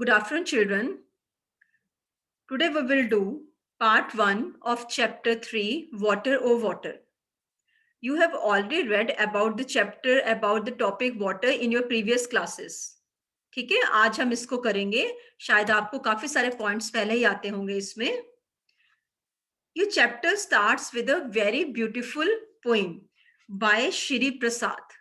Good afternoon, children. Today we will do part 1 of chapter 3, Water O Water. You have already read about the chapter about the topic water in your previous classes. ठीक है, आज हम इसको करेंगे. शायद आपको काफी सारे पॉइंट्स पहले ही आते होंगे इसमें. ये chapter starts with a very beautiful poem by Shri Prasad.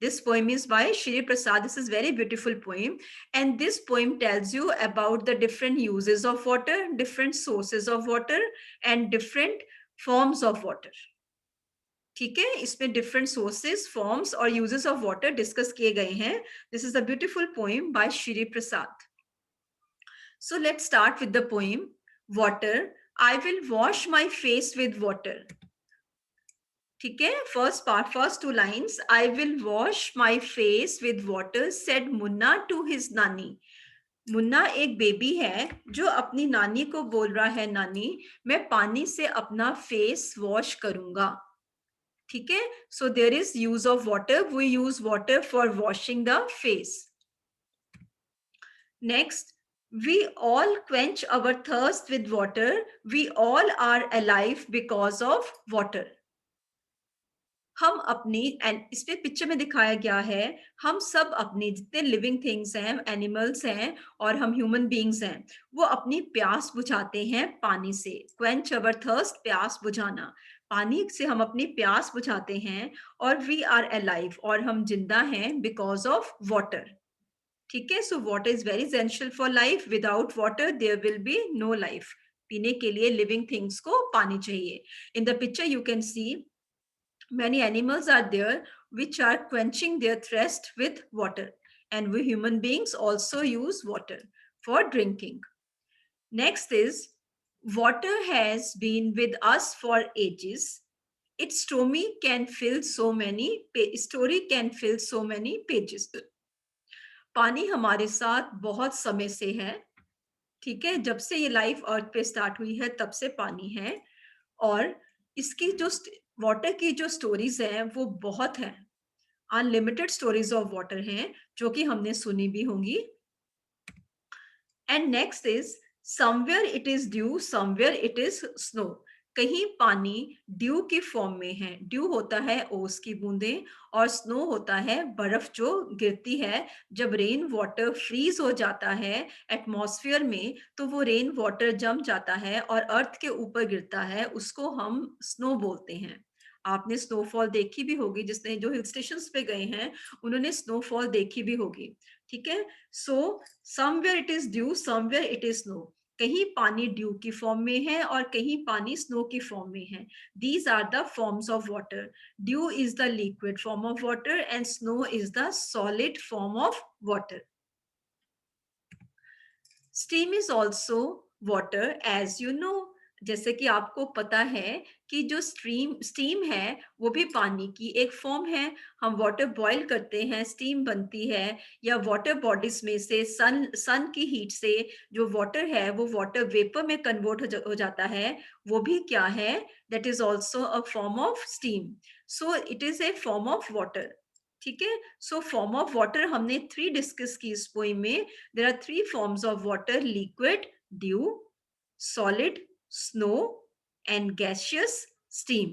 This poem is by Shri Prasad. This is very beautiful poem. And this poem tells you about the different uses of water, different sources of water, and different forms of water. ठीक है, इसमें different sources, forms और uses of water discuss किए गए हैं. This is a beautiful poem by Shri Prasad. So let's start with the poem. Water. I will wash my face with water. ठीक है, first part, first two lines. I will wash my face with water said Munna to his nani. Munna एक baby है जो अपनी नानी को बोल रहा है, नानी मैं पानी से अपना फेस वॉश करूंगा. ठीक है, so there is use of water. We use water for washing the face. Next, we all quench our thirst with water. We all are alive because of water. हम अपनी, एंड इस पे picture में दिखाया गया है, हम सब अपनी जितने लिविंग थिंग्स हैं, एनिमल्स हैं और हम ह्यूमन बीइंग्स हैं, वो अपनी प्यास बुझाते हैं पानी से. क्वेंच अवर थर्स्ट, प्यास बुझाना. पानी से हम अपनी प्यास बुझाते हैं. और वी आर अलाइव, और हम जिंदा हैं बिकॉज ऑफ वाटर. ठीक है, so water is very essential for life. Without water there will be no life. पीने के लिए लिविंग थिंग्स को पानी चाहिए. In the picture you can see many animals are there which are quenching their thirst with water, and we human beings also use water for drinking. Next is, water has been with us for ages. Its story can fill so many pages. पानी हमारे साथ बहुत समय से है. ठीक है, जब से ये लाइफ अर्थ पे स्टार्ट हुई है तब से पानी है. और इसकी जो वाटर की जो स्टोरीज हैं वो बहुत हैं. अनलिमिटेड स्टोरीज ऑफ वाटर हैं जो कि हमने सुनी भी होंगी. And next is, somewhere it is due, somewhere it is snow. कहीं पानी ड्यू की फॉर्म में है. ड्यू होता है ओस की बूंदें, और स्नो होता है बर्फ जो गिरती है. जब रेन वाटर फ्रीज हो जाता है एटमॉस्फेयर में, तो वो रेन वाटर जम जाता है और अर्थ के ऊपर गिरता है. उसको हम स्नो बोलते हैं. आपने स्नोफॉल देखी भी होगी, जिसने जो हिल स्टेशंस पे गए हैं उन्होंने स्नोफॉल देखी भी होगी. ठीक है, so somewhere it is due, somewhere it is snow. कहीं पानी ड्यू की फॉर्म में है और कहीं पानी स्नो की फॉर्म में है. These are the forms of water. Dew is the liquid form of water and snow is the solid form of water. Steam is also water, as you know. जैसे कि आपको पता है कि जो स्टीम है वो भी पानी की एक फॉर्म है. हम वाटर बॉईल करते हैं, स्टीम बनती है. या वाटर बॉडीज में से सन की हीट से जो वाटर है वो वाटर वेपर में कन्वर्ट हो जाता है. वो भी क्या है? That is also a form of steam. So it is a form of water. ठीक है, सो फॉर्म ऑफ वाटर हमने 3 डिस्कस की इस पोएम में. There are 3 forms of water: liquid dew, solid snow, and gaseous steam.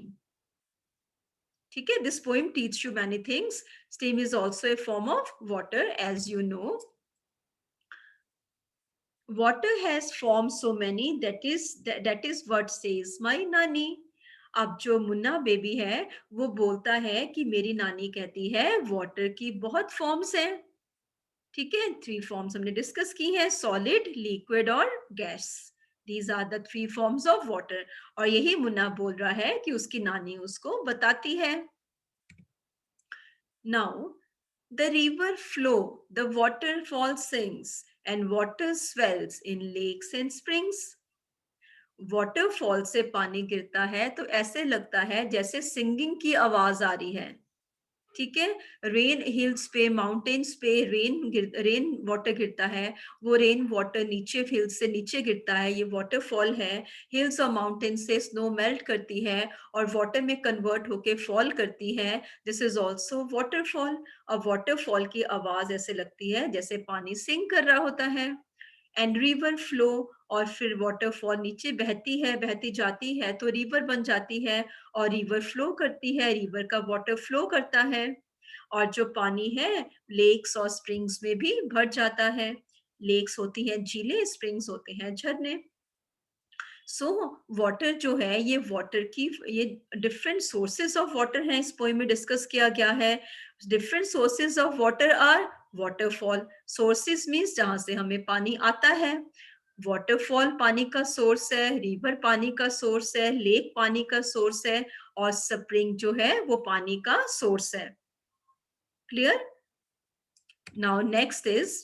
ठीक है, this poem teaches you many things. Steam is also a form of water, as you know. Water has forms so many, that is what says my nani. अब जो Munna baby है वो बोलता है कि मेरी नानी कहती है वाटर की बहुत फॉर्म्स हैं. ठीक है, 3 फॉर्म्स हमने डिस्कस की हैं: सॉलिड, लिक्विड और gas. These are the 3 forms of water. और यही मुन्ना बोल रहा है कि उसकी नानी उसको बताती है. Now, the river flow, the waterfall sings, and water swells in lakes and springs. Waterfall से पानी गिरता है तो ऐसे लगता है जैसे सिंगिंग की आवाज आ रही है. ठीक है, रेन हिल्स पे, माउंटेन्स पे रेन वाटर गिरता है, वो रेन वाटर नीचे हिल्स से नीचे गिरता है, ये वाटरफॉल है। हिल्स और माउंटेन से स्नो मेल्ट करती है और वाटर में कन्वर्ट होके फॉल करती है, दिस इज ऑल्सो वाटरफॉल। और वाटरफॉल की आवाज ऐसे लगती है जैसे पानी सिंक कर रहा होता है। एंड रिवर फ्लो, और फिर वाटरफॉल नीचे बहती है, बहती जाती है तो रिवर बन जाती है, और रिवर फ्लो करती है, रिवर का वाटर फ्लो करता है, और जो पानी है लेक्स और स्प्रिंग्स में भी भर जाता है। लेक्स होती हैं झीलें, स्प्रिंग्स होते हैं झरने। सो वाटर जो है, ये वाटर की ये डिफरेंट सोर्सेस ऑफ वाटर हैं, इस पोएम में डिस्कस किया गया है। Different sources of water are waterfall. Sources means जहां से हमें पानी आता है। वाटरफॉल पानी का सोर्स है, रिवर पानी का सोर्स है, लेक पानी का सोर्स है, और स्प्रिंग जो है वो पानी का सोर्स है। Clear? Now next is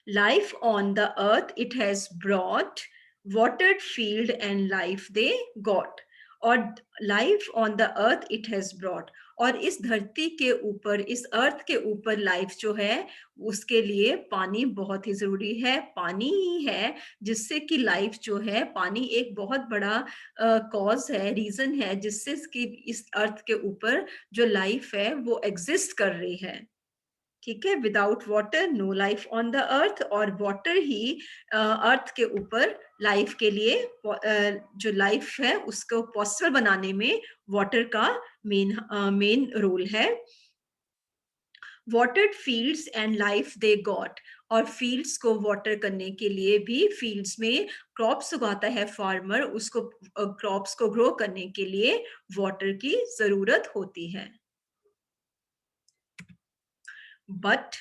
life on the earth it has brought, watered field and life they got, और life on the earth it has brought, और इस धरती के ऊपर, इस अर्थ के ऊपर लाइफ जो है उसके लिए पानी बहुत ही जरूरी है। पानी ही है जिससे कि लाइफ जो है, पानी एक बहुत बड़ा कॉज है, रीजन है जिससे कि इस अर्थ के ऊपर जो लाइफ है वो एग्जिस्ट कर रही है। ठीक है, without water no life on the earth, और वाटर ही अर्थ के ऊपर लाइफ के लिए जो लाइफ है उसको पॉसिबल बनाने में वाटर का मेन रोल है। Watered fields and life they got, और फील्ड्स को वाटर करने के लिए भी, फील्ड्स में क्रॉप्स उगाता है फार्मर, उसको क्रॉप्स को ग्रो करने के लिए वाटर की जरूरत होती है। But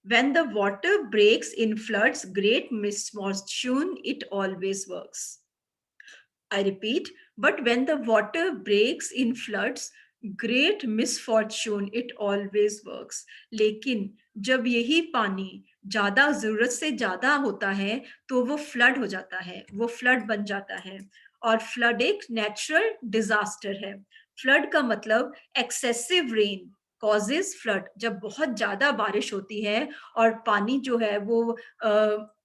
when the water breaks in floods, great misfortune, it always works. I repeat, but when the water breaks in floods, great misfortune, it always works. लेकिन जब यही पानी ज्यादा जरूरत से ज्यादा होता है तो वो फ्लड हो जाता है, वो फ्लड बन जाता है। और फ्लड एक नेचुरल डिजास्टर है। फ्लड का मतलब एक्सेसिव रेन कॉजेज फ्लड। जब बहुत ज्यादा बारिश होती है और पानी जो है वो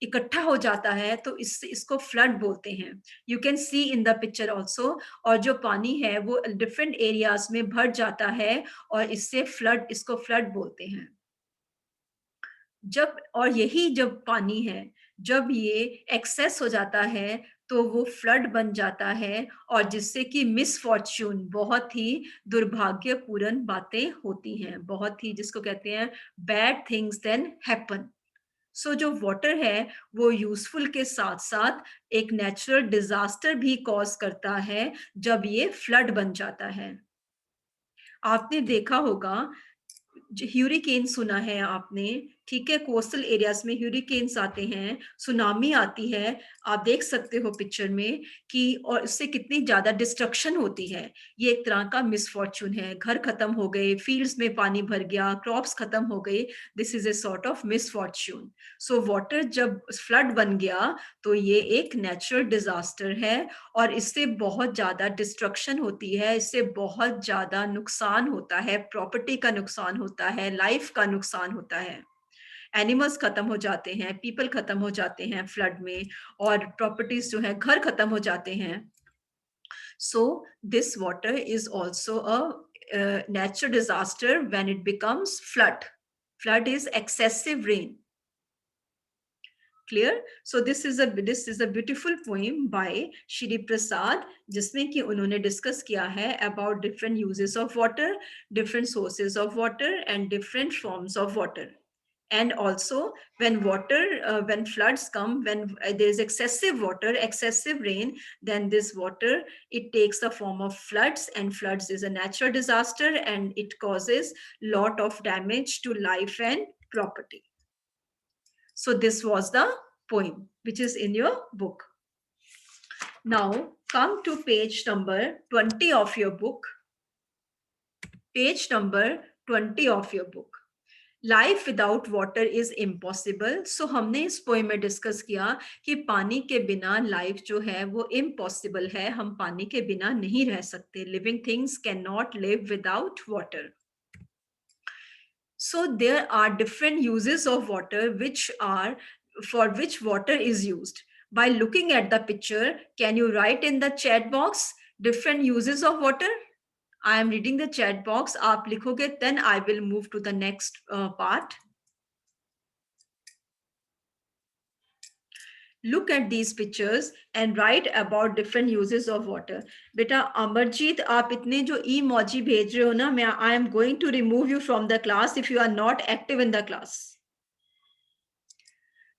इकट्ठा हो जाता है तो इसको फ्लड बोलते हैं। You can C in the picture also. और जो पानी है वो डिफरेंट एरियाज में भर जाता है और इससे फ्लड, इसको फ्लड बोलते हैं। जब, और यही जब पानी है, जब ये एक्सेस हो जाता है तो वो फ्लड बन जाता है, और जिससे कि मिसफॉर्च्यून, बहुत ही दुर्भाग्यपूर्ण बातें होती हैं, बहुत ही, जिसको कहते हैं बैड थिंग्स देन हैपन। सो जो वाटर है वो यूजफुल के साथ साथ एक नेचुरल डिजास्टर भी कॉज करता है जब ये फ्लड बन जाता है। आपने देखा होगा, ह्यूरिकेन सुना है आपने, ठीक है, कोस्टल एरियाज में ह्यूरिकेन्स आते हैं, सुनामी आती है, आप देख सकते हो पिक्चर में कि, और इससे कितनी ज्यादा डिस्ट्रक्शन होती है। ये एक तरह का मिसफॉर्चून है, घर खत्म हो गए, फील्ड्स में पानी भर गया, क्रॉप्स खत्म हो गए, this is a sort of misfortune. So water जब फ्लड बन गया तो ये एक नेचुरल डिजास्टर है, और इससे बहुत ज्यादा डिस्ट्रक्शन होती है, इससे बहुत ज्यादा नुकसान होता है, प्रॉपर्टी का नुकसान होता है, लाइफ का नुकसान होता है, एनिमल्स खत्म हो जाते हैं, पीपल खत्म हो जाते हैं फ्लड में, और प्रॉपर्टीज जो है, घर खत्म हो जाते हैं। So this water is also a natural disaster when it becomes flood. Flood is excessive rain. Clear? So this is a beautiful poem by Shri Prasad, जिसमें कि उन्होंने डिस्कस किया है about different uses of water, different sources of water and different forms of water. And also when water, when floods come, when there is excessive water, excessive rain, then this water, it takes the form of floods, and floods is a natural disaster and it causes lot of damage to life and property. So this was the poem which is in your book. Now come to page number 20 of your book. Page number 20 of your book. Life without water is impossible. So हमने इस poem में discuss किया कि पानी के बिना life जो है वो इम्पॉसिबल है, हम पानी के बिना नहीं रह सकते। Living things can not live without water. So there are different uses of water which are for which water is used. By looking at the picture, can you write in the chat box different uses of water? I am reading the chat box. आप लिखोगे, then I will move to the next part. Look at these pictures and write about different uses of water. बेटा अमरजीत, आप इतने जो emoji भेज रहे हो ना, I am going to remove you from the class if you are not active in the class.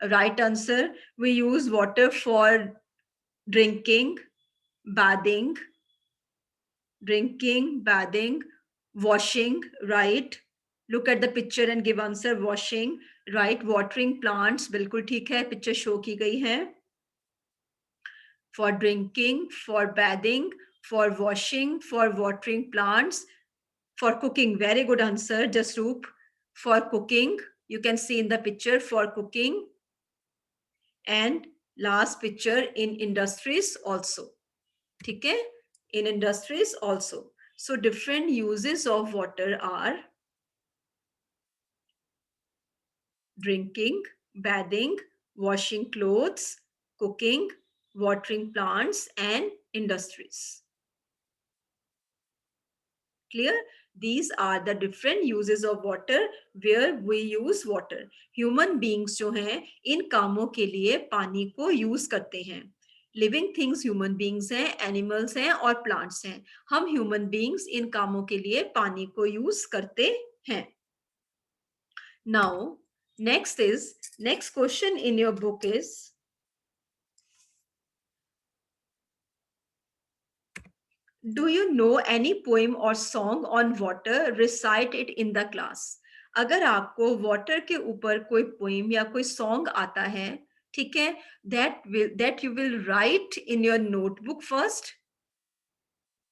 Right answer, we use water for drinking, bathing, washing, right? Look at the picture and give answer. Washing, right? Watering plants, बिल्कुल ठीक है, picture show की गई है. For drinking, for bathing, for washing, for watering plants, for cooking. Very good answer, Jasroop. For cooking, you can see in the picture for cooking. And last picture in industries also. Okay? In industries also. So different uses of water are drinking, bathing, washing clothes, cooking, watering plants, and industries. Clear? These are the different uses of water where we use water. Human beings जो हैं इन कामों के लिए पानी को use करते हैं. Living things human beings हैं, एनिमल्स हैं और प्लांट्स हैं. हम ह्यूमन बींग्स इन कामों के लिए पानी को यूज करते हैं. Now, next question in your book is, do you know any poem or song on water? Recite it in the class. अगर आपको water के ऊपर कोई poem या कोई song आता है, ठीक है, that you will write in your notebook first.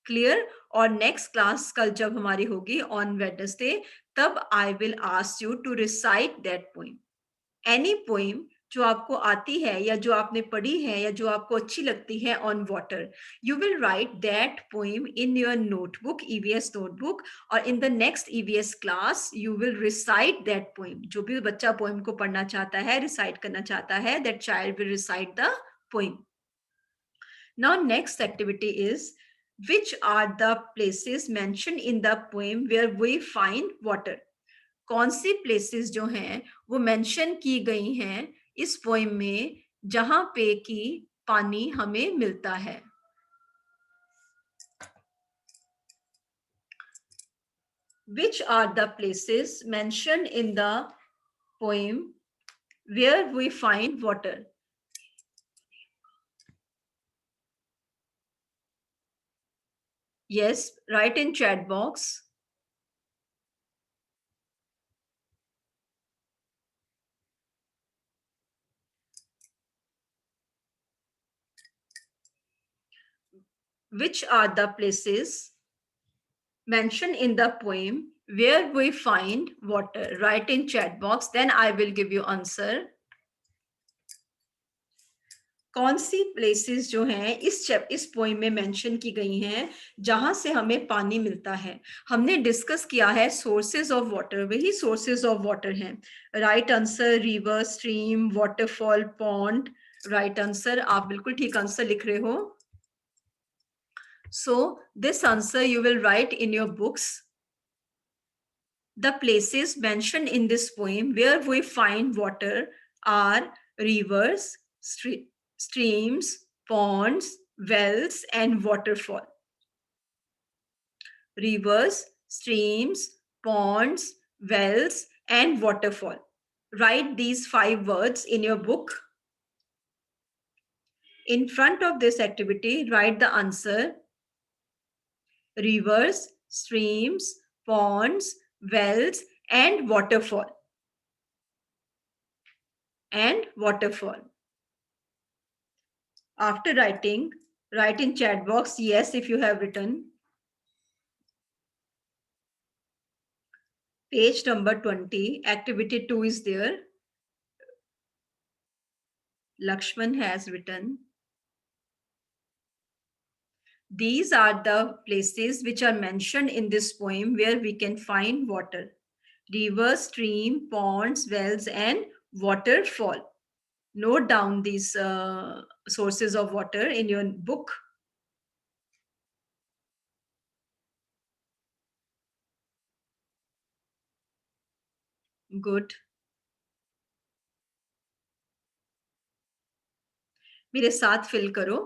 Clear? और next class कल जब हमारी होगी on Wednesday, तब I will ask you to recite that poem. Any poem जो आपको आती है या जो आपने पढ़ी है या जो आपको अच्छी लगती है on water, you will write that poem in your notebook, EVS notebook, और in the next EVS class you will recite that poem. जो भी बच्चा poem को पढ़ना चाहता है, recite करना चाहता है, that child will recite the poem. Now next activity is, which are the places mentioned in the poem where we find water? कौन सी places जो हैं वो mention की गई हैं इस poem में जहां पे कि पानी हमें मिलता है. Which are the places mentioned in the poem where we find water? Yes, write in chat box. Which are the places mentioned in the poem where we find water? Write in chat box, then I will give you answer. कौन सी places जो हैं इस poem में mention की गई हैं जहां से हमें पानी मिलता है. हमने डिस्कस किया है सोर्सेज ऑफ वाटर, वही सोर्सेज ऑफ वाटर हैं. Right answer river, stream, waterfall, pond. Right answer, आप बिल्कुल ठीक आंसर लिख रहे हो. So this answer you will write in your books. The places mentioned in this poem where we find water are rivers, streams, ponds, wells, and waterfall. Rivers, streams, ponds, wells, and waterfall. Write these 5 words in your book. In front of this activity, write the answer. Rivers, streams, ponds, wells, and waterfall. And waterfall. After writing, write in chat box yes if you have written. Page number 20, activity 2 is there. Lakshman has written. These are the places which are mentioned in this poem where we can find water. River, stream, ponds, wells, and waterfall. Note down these sources of water in your book. Good. मेरे साथ fill करो.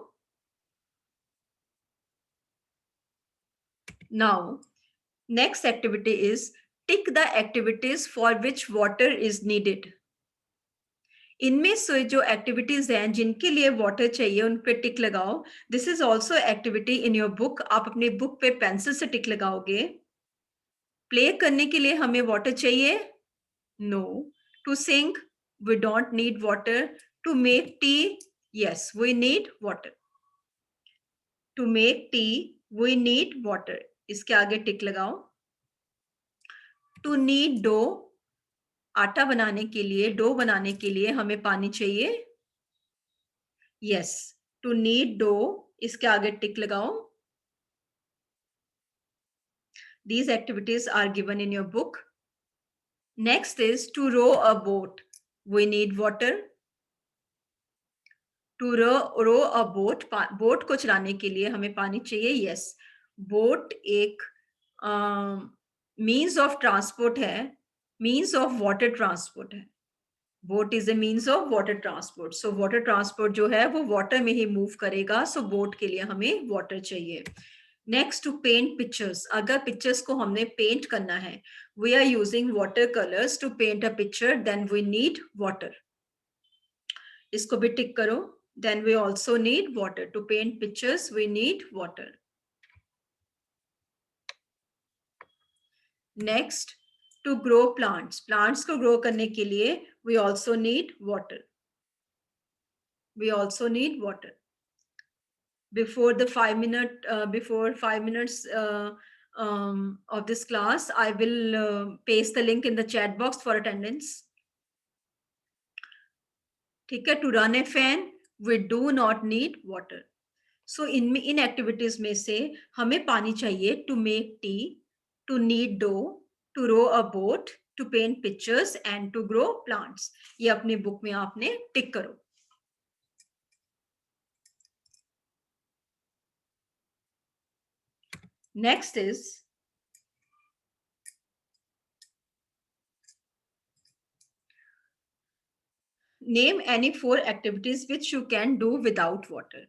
Now, next activity is tick the activities for which water is needed. इनमें से जो activities हैं जिनके लिए water चाहिए उन पे टिक लगाओ. This is also activity in your book. आप अपने बुक पे पेंसिल से टिक लगाओगे. प्ले करने के लिए हमें वाटर चाहिए? No. To sing we don't need water. To make tea, yes we need water. To make tea we need water. इसके आगे टिक लगाओ. टू नीड डो, आटा बनाने के लिए, डो बनाने के लिए हमें पानी चाहिए. यस. टू नीड डो, इसके आगे टिक लगाओ. These activities are given in your book. Next is to row a boat. We need water. To row a boat, boat को चलाने के लिए हमें पानी चाहिए. Yes. बोट एक means of transport है, means of water transport है. Boat is a means of water transport. So water transport जो है वो वाटर में ही मूव करेगा. सो बोट के लिए हमें वाटर चाहिए. Next, to paint pictures. अगर पिक्चर्स को हमने पेंट करना है, we are using water colours to paint a picture, then we need water. इसको भी टिक करो. Then we also need water. To paint pictures we need water. Next, to grow plants. Plants को grow करने के लिए we also need water. We also need water. Before 5 minutes of this class, I will paste the link in the chat box for attendance. ठीक है. To run a fan, we do not need water. So in activities में से हमें पानी चाहिए. To make tea, to knead dough, to row a boat, to paint pictures and to grow plants. ये अपने book में आपने टिक करो. Next is name any 4 activities which you can do without water.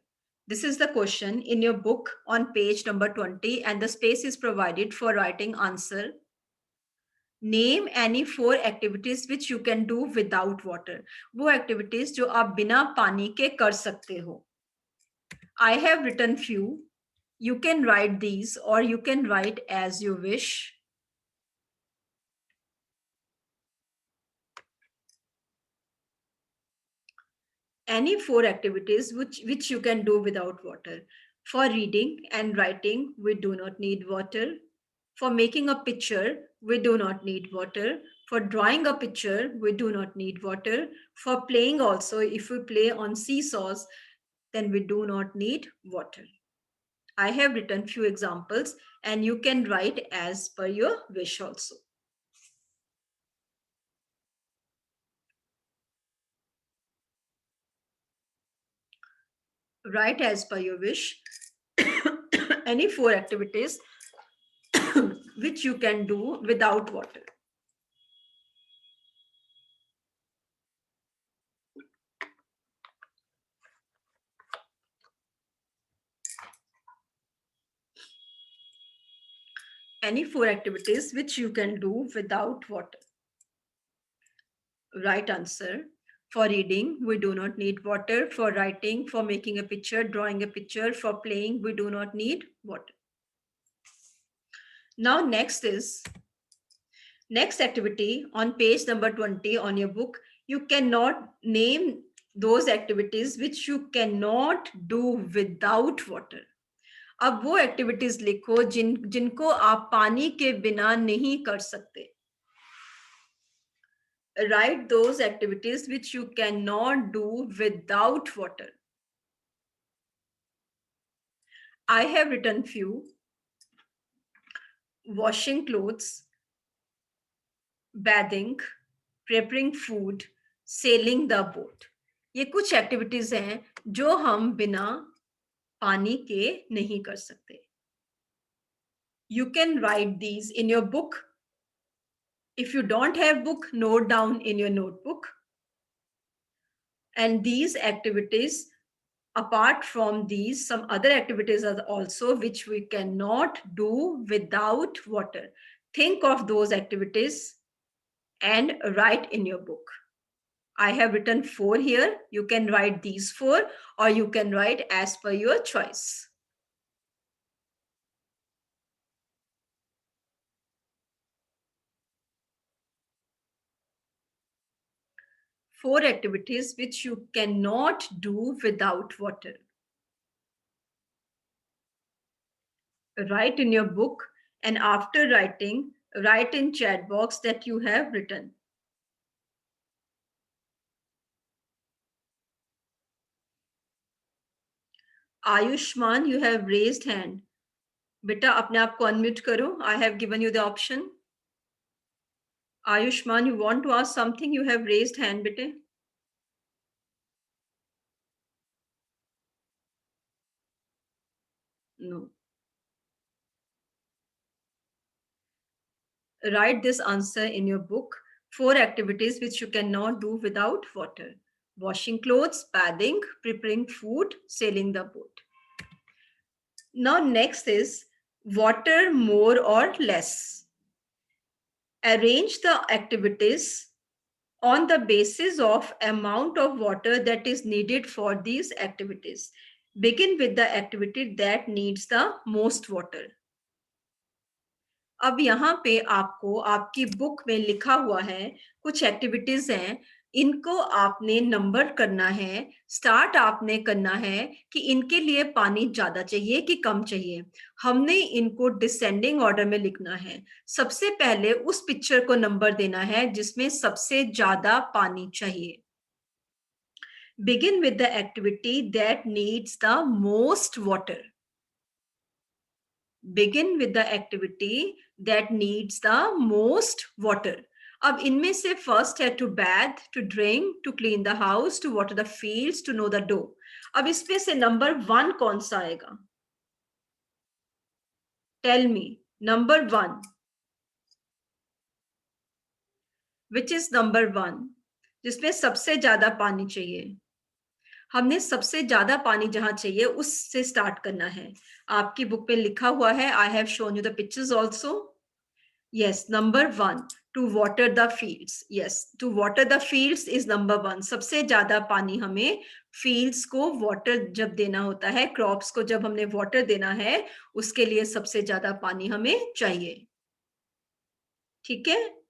This is the question in your book on page number 20 and the space is provided for writing answer. Name any 4 activities which you can do without water. वो activities जो आप बिना पानी के कर सकते हो. I have written few. You can write these or you can write as you wish. Any 4 activities which you can do without water. For reading and writing, we do not need water. For making a picture, we do not need water. For drawing a picture, we do not need water. For playing also, if we play on seesaws, then we do not need water. I have written few examples and you can write as per your wish also. Write as per your wish. Any 4 activities which you can do without water. Any 4 activities which you can do without water. Right answer. For reading, we do not need water. For writing, for making a picture, drawing a picture, for playing, we do not need water. Now next activity on page number 20 on your book. You cannot name those activities which you cannot do without water. अब वो activities लिखो जिनको आप पानी के बिना नहीं कर सकते. Write those activities which you cannot do without water. I have written few. Washing clothes, bathing, preparing food, sailing the boat. ये कुछ एक्टिविटीज हैं जो हम बिना पानी के नहीं कर सकते. You can write these in your book. If you don't have book, note down in your notebook. And these activities, apart from these, some other activities are also which we cannot do without water. Think of those activities and write in your book. I have written 4 here. You can write these 4 or you can write as per your choice. Four activities which you cannot do without water. Write in your book, and after writing, write in chat box that you have written. Ayushman, you have raised hand. Beta, apne aap ko unmute karo. I have given you the option. Ayushman, you want to ask something? You have raised hand, beta. No. Write this answer in your book. 4 activities which you cannot do without water. Washing clothes, bathing, preparing food, sailing the boat. Now next is water more or less. Arrange the activities on the basis of amount of water that is needed for these activities. Begin with the activity that needs the most water. अब यहाँ पे आपको आपकी book में लिखा हुआ है कुछ एक्टिविटीज हैं, इनको आपने नंबर करना है. स्टार्ट आपने करना है कि इनके लिए पानी ज्यादा चाहिए कि कम चाहिए. हमने इनको डिसेंडिंग ऑर्डर में लिखना है. सबसे पहले उस पिक्चर को नंबर देना है जिसमें सबसे ज्यादा पानी चाहिए. Begin with the activity that needs the most water. Begin with the activity that needs the most water. अब इनमें से फर्स्ट है to bath, to drink, to clean the house, to water the fields, to know the dough. अब इसमें से number 1 कौन सा आएगा? Tell me number 1. Which is number 1 जिसमें सबसे ज्यादा पानी चाहिए? हमने सबसे ज्यादा पानी जहां चाहिए उससे स्टार्ट करना है. आपकी बुक पे लिखा हुआ है. I have shown you the pictures also. Yes, number 1, to water the fields. Yes, to water the fields is number 1. सबसे ज्यादा पानी हमें fields को water जब देना होता है, crops को जब हमने water देना है, उसके लिए सबसे ज्यादा पानी हमें चाहिए. ठीक है?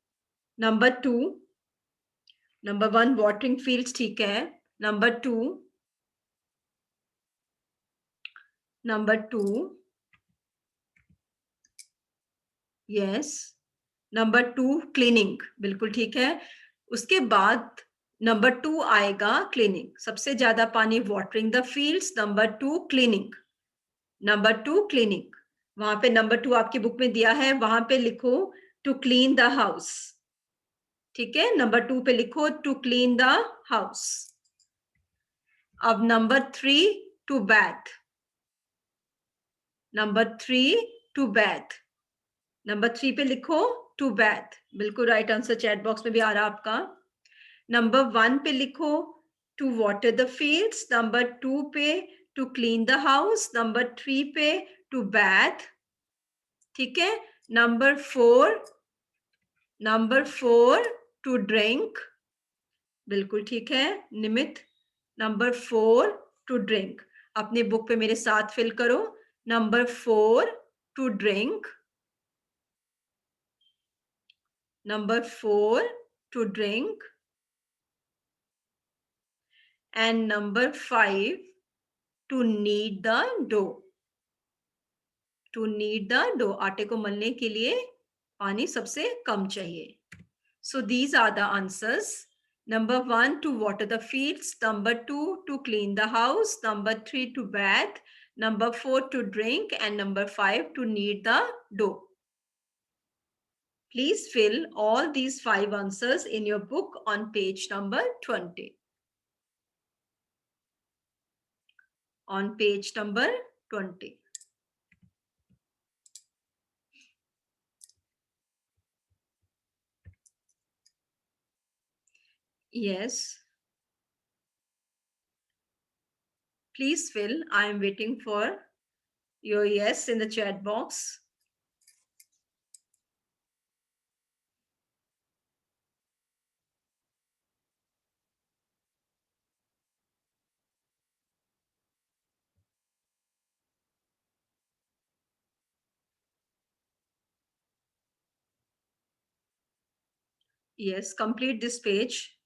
नंबर 2, नंबर 1 watering fields, ठीक है. Number 2, yes. नंबर 2 क्लीनिंग, बिल्कुल ठीक है. उसके बाद नंबर 2 आएगा क्लीनिंग. सबसे ज्यादा पानी watering the fields. Number 2 cleaning. Number 2 cleaning. वहां पे नंबर 2 आपकी बुक में दिया है, वहां पे लिखो टू क्लीन द हाउस. ठीक है, नंबर 2 पे लिखो टू क्लीन द हाउस. अब number 3 to bath. Number 3 to bath. Number 3 पे लिखो टू बैथ. बिल्कुल राइट आंसर चैट बॉक्स में भी आ रहा आपका. नंबर 1 पे लिखो to water the fields. Number 2 पे to clean the house. Number 3 पे टू बैथ. ठीक है. Number 4 to drink. बिल्कुल ठीक है निमित. Number 4 to drink. अपने बुक पे मेरे साथ फिल करो. Number 4 to drink. Number 4 to drink. And number 5 to knead the dough. To knead the dough. आटे को मलने के लिए पानी सबसे कम चाहिए. So these are the answers. Number 1 to water the fields. Number 2 to clean the house. Number 3 to bath. Number 4 to drink. And number 5 to knead the dough. Please fill all these 5 answers in your book on page number 20. On page number 20. Yes. Please fill. I am waiting for your yes in the chat box. Yes, complete this page.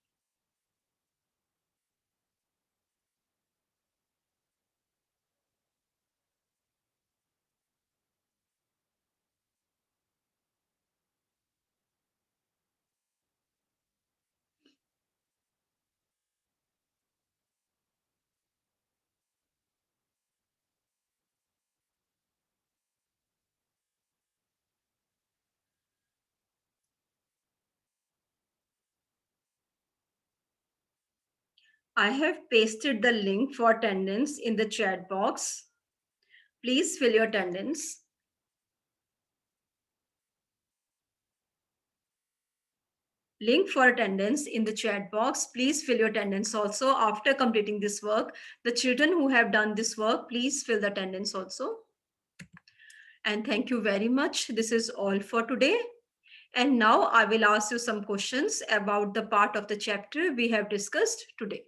I have pasted the link for attendance in the chat box. Please fill your attendance. Link for attendance in the chat box. Please fill your attendance also. After completing this work, the children who have done this work, please fill the attendance also. And thank you very much. This is all for today. And now I will ask you some questions about the part of the chapter we have discussed today.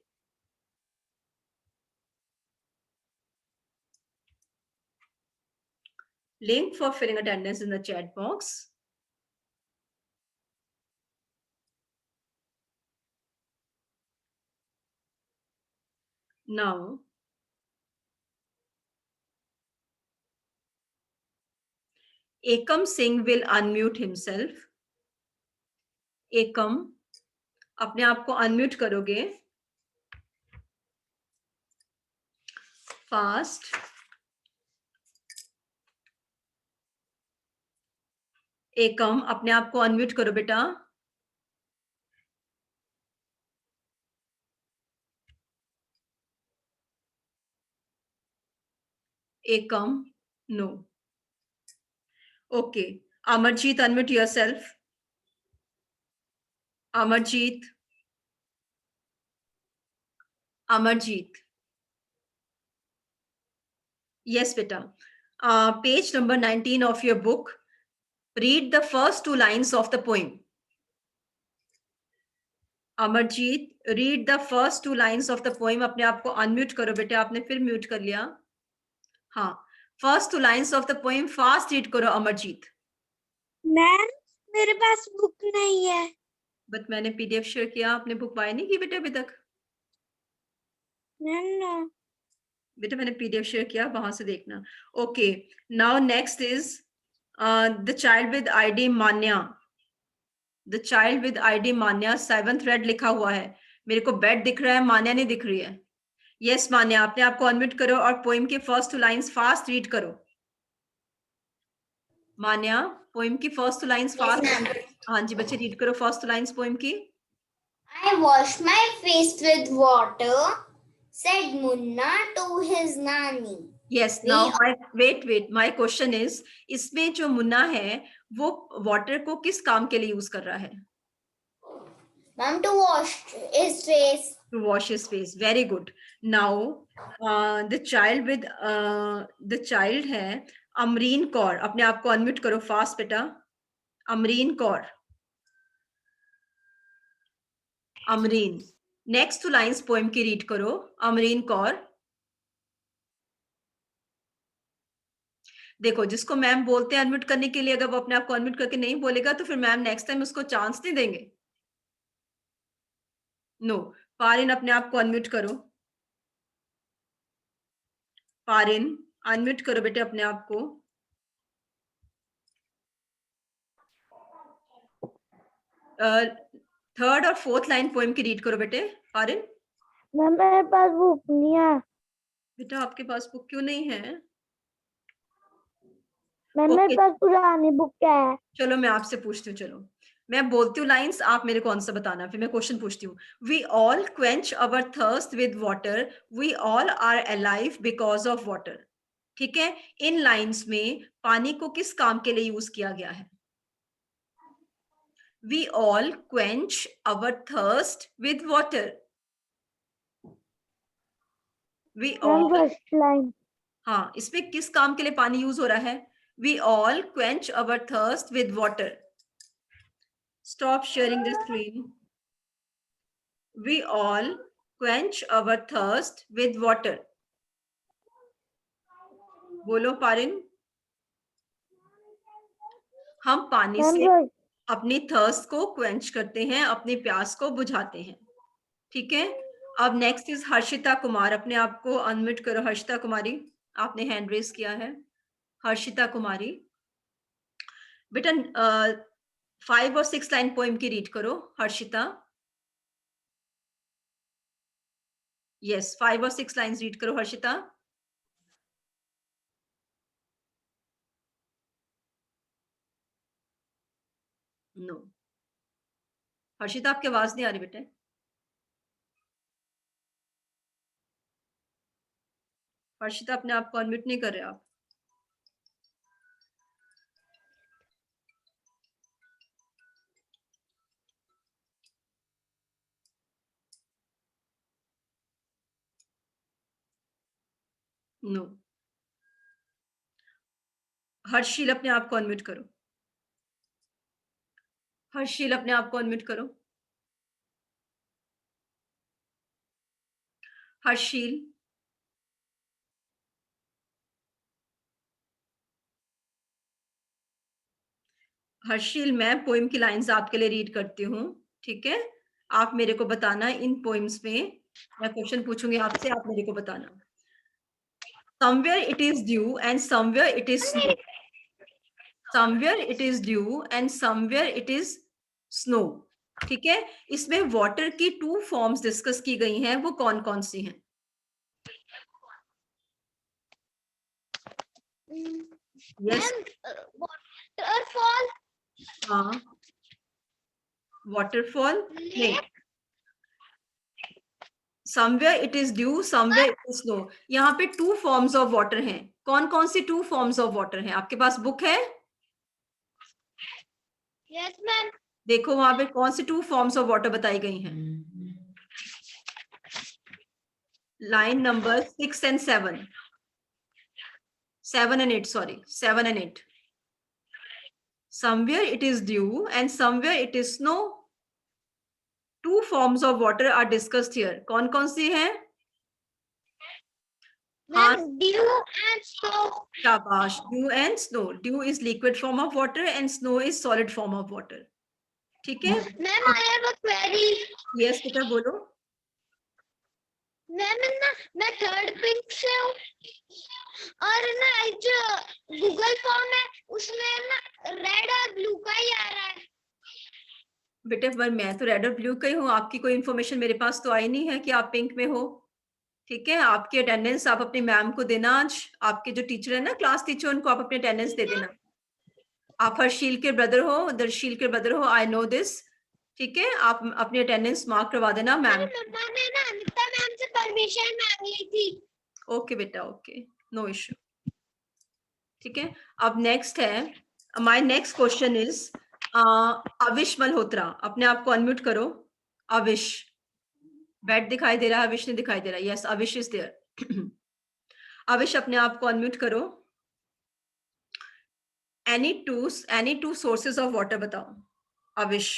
Link for filling attendance in the chat box. Now, Ekam Singh will unmute himself. Ekam, अपने आप को unmute करोगे? Fast. एकम, अपने आप को unmute करो बेटा. Ekam, no. Okay. Amarjeet, unmute yourself. Amarjeet. Amarjeet. Yes, beta. Page number 19 of your book. Read the first 2 lines of the poem. Amarjeet, read the first 2 lines of the poem. अपने आप को unmute करो बेटा. आपने फिर mute कर लिया. हाँ. First 2 lines of the poem fast read करो अमरजीत. मैम मेरे पास बुक नहीं है. बट मैंने पीडीएफ शेयर किया. आपने बुक बाय नहीं की बेटा अभी तक? नो बेटा मैंने पीडीएफ शेयर किया, वहां से देखना. Okay. Now next is the child with ID Manya. The child with ID Manya 7th red लिखा हुआ है. मेरे को बेड दिख रहा है, मान्या नहीं दिख रही है. यस मान्या, अपने आप को अनम्यूट करो और पोएम के फर्स्ट 2 लाइंस फास्ट रीड करो. मान्या, पोएम की फर्स्ट 2 लाइंस फास्ट. हाँ जी बच्चे, रीड करो फर्स्ट 2 लाइंस पोएम की. I wash my face with water, said Munna to his nanny. Yes, now wait. My question is, इसमें जो मुन्ना है वो वाटर को किस काम के लिए यूज कर रहा है? Mom, to wash his face. To wash his face. Very good. Now the child है अमरीन कौर. अपने आप को अनम्यूट करो फास्ट बेटा. Amreen Kaur. Amreen. Next 2 lines poem की रीड करो. अमरीन कौर. देखो, जिसको मैम बोलते हैं अनम्यूट करने के लिए, अगर वो अपने आप को अनम्यूट करके नहीं बोलेगा तो फिर मैम नेक्स्ट टाइम उसको चांस नहीं देंगे. नो. पारिन, अपने आप को अनम्यूट करो. पारिन, अनम्यूट करो बेटे अपने आप को. थर्ड और फोर्थ लाइन पोएम की रीड करो बेटे. पारिन. मेरे पास बुक नहीं है. बेटा आपके पास बुक क्यों नहीं है? मेरे पास पुरानी बुक है। चलो मैं आपसे पूछती हूँ, चलो मैं बोलती हूँ लाइंस, आप मेरे को आंसर बताना, फिर मैं क्वेश्चन पूछती हूँ। We all quench our thirst with water, we all are alive because of water. ठीक है, इन लाइंस में पानी को किस काम के लिए यूज किया गया है? We all quench our thirst with water, we all, first line. हाँ, इसमें किस काम के लिए पानी यूज हो रहा है? We all quench our thirst with water. Stop sharing the screen. We all quench our thirst with water. बोलो पारिन। हम पानी से अपनी थर्स्ट को क्वेंच करते हैं, अपनी प्यास को बुझाते हैं। ठीक है, अब नेक्स्ट इज हर्षिता कुमार। अपने आप को अनम्यूट करो हर्षिता कुमारी, आपने हैंड रेज किया है। हर्षिता कुमारी, बेटा 5 और 6 लाइन पोएम की रीड करो हर्षिता। यस, 5 और 6 लाइंस रीड करो हर्षिता। नो, हर्षिता आपकी आवाज नहीं आ रही बेटे। हर्षिता अपने आप को अनम्यूट नहीं कर रहे आप। नो, हर्षील अपने आप को अनम्यूट करो। हर्षील अपने आप को अनम्यूट करो। हर्षील, हर्षील, मैं पोएम की लाइंस आपके लिए रीड करती हूँ। ठीक है, आप मेरे को बताना इन पोएम्स में, मैं क्वेश्चन पूछूंगी आपसे, आप मेरे को बताना। Somewhere it is dew and somewhere it is snow. Somewhere it is dew and somewhere it is snow. ठीक है, इसमें वाटर की 2 फॉर्म्स डिस्कस की गई हैं, वो कौन कौन सी हैं? यस, waterfall, हाँ, वाटरफॉल नहीं, somewhere it is due, somewhere it is snow. यहाँ पे 2 फॉर्म्स ऑफ वाटर हैं। कौन कौन सी 2 फॉर्म्स ऑफ वाटर हैं? आपके पास बुक है? yes ma'am, देखो वहां पे कौन सी 2 फॉर्म्स ऑफ वाटर बताई गई हैं। Line number 6 and 7, 7 and 8, sorry 7 and 8। Somewhere it is dew and somewhere it is snow. 2 forms of water are discussed here. कौन कौन सी हैं? हाँ, dew and snow. शाबाश, dew and snow. Dew is liquid form of water and snow is solid form of water. ठीक है, Ma'am, I have a query. Yes बेटा बोलो। मैम ना, मैं थर्ड पिंक से हूँ और ना जो गूगल फॉर्म है उसमें ना रेड और ब्लू का ही आ रहा है। बेटे पर मैं तो रेड और ब्लू का ही हूँ, आपकी कोई इन्फॉर्मेशन मेरे पास तो आई नहीं है कि आप पिंक में हो। ठीक है, आपकी अटेंडेंस आप अपनी मैम को देना। आज आपके जो टीचर है ना, क्लास टीचर, उनको आप अपनी अटेंडेंस दे देना। आप हर्षील के ब्रदर हो, दर्शील के ब्रदर हो, आई नो दिस। ठीक है, आप अपनी अटेंडेंस मार्क करवा देना मैम। मम्मा ने ना अनिता मैम से परमिशन मांग ली थी। ओके बेटा, ओके, नो इश्यू। ठीक है, अब नेक्स्ट है, my next question is Avish Malhotra. अपने आप को अनम्यूट करो। अविश, बैट दिखाई दे रहा है? अविश नहीं दिखाई दे रहा? Yes, Avish is there. Avish अपने आप को अनम्यूट करो। Any two sources of water बताओ Avish.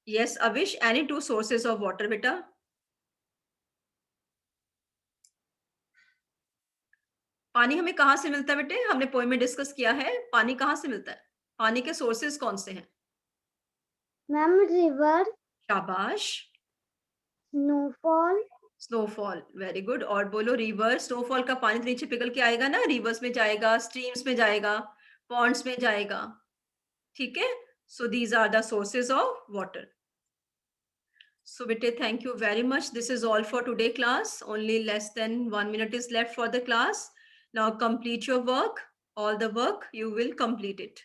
Yes Avish, any 2 sources of water बेटा। पानी हमें कहाँ से मिलता है बेटे? हमने पोएम में डिस्कस किया है, पानी कहाँ से मिलता है? पानी के सोर्सेज कौन से हैं? मैम रिवर, शाबाश, स्नोफॉल। Snowfall, very good. और बोलो रिवर, स्नोफॉल का पानी तो नीचे पिघल के आएगा ना, रिवर्स में जाएगा, स्ट्रीम्स में जाएगा, पॉन्ड्स में जाएगा। ठीक है, so these are the sources of water. So Vite, thank you very much. This is all for today class. Only less than 1 minute is left for the class. Now complete your work. All the work, you will complete it.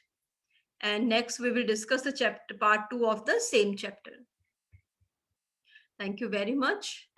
And next we will discuss the chapter part 2 of the same chapter. Thank you very much.